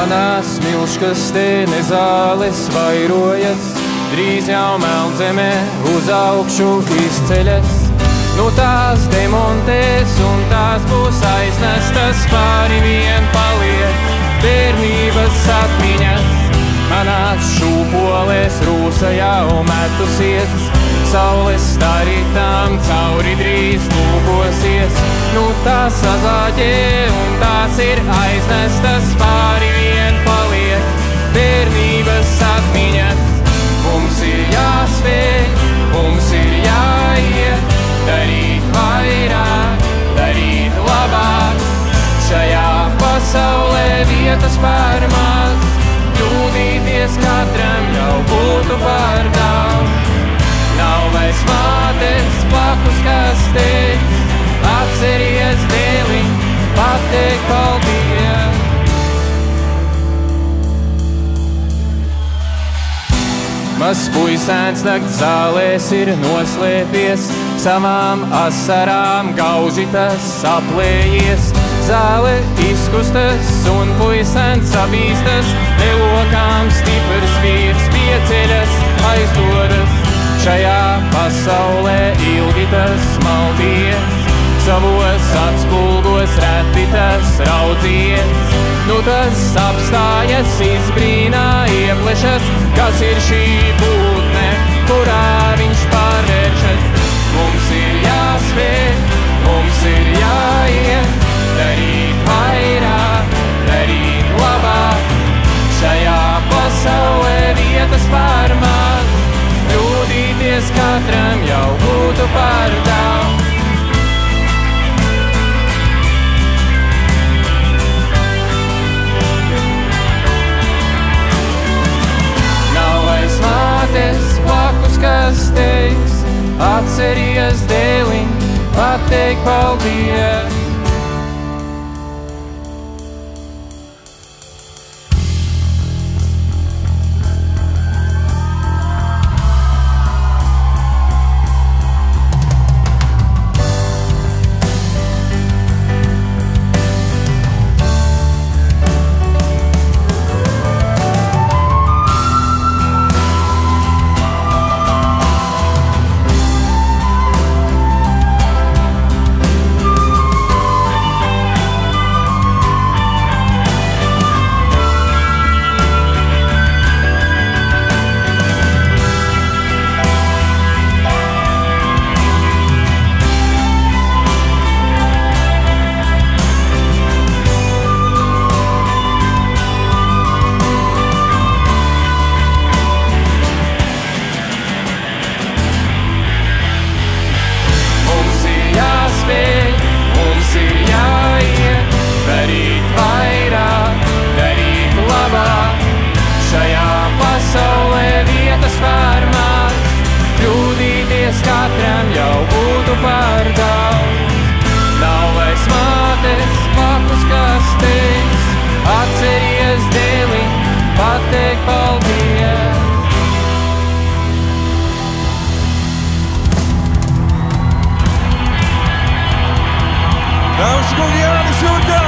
manās smilškas te nezāles vairojas, drīz jau melnzemē uz augšu izceļas. Nu tās demontēs un tās būs aiznestas, pāri vien paliek bērnības atmiņas. Manās šūpolēs rūsa jau metusies, saules starītām cauri drīz lūkosies. Nu tās sazāģē un tās ir aiznestas, pāri vien paliek bērnības atmiņas. Mums ir jāspēj, mums ir jāiet, darīt vairāk, darīt labāk. Šajā pasaulē vietas par maz, kļūdīties katram jau būtu par daudz. Nav vairs mātes blakus, kas teiks, atceries dēliņ, pateikt paldies. Mazs puisēns nakts zālēs ir noslēpies, savām asarām gauži tas aplējies. Zāle izkustas un puisēns sabīstas, nelokām stiprs vīrs pieceļas, aizdodas. Šajā pasaulē ilgi tas maldies, savos atspulgos reti tas raudzies. Nu tas apstājas, izbrīnā ieplešas, kas ir šī būtne, kurā viņš pārvēršas. Mums ir jāspēj, mums ir jāiet, darīt vairāk, darīt labāk. Šajā pasaulē vietas par maz, kļūdīties katram jau būtu par daudz. Mātes blakus, kas teiks, atceries dēliņ, pateikt paldies. Katram jau būtu par daudz. Nav vairs mātes blakus, kas teiks, atceries dēliņ, pateikt paldies. Dāmas un kungi, Jānis Jurka!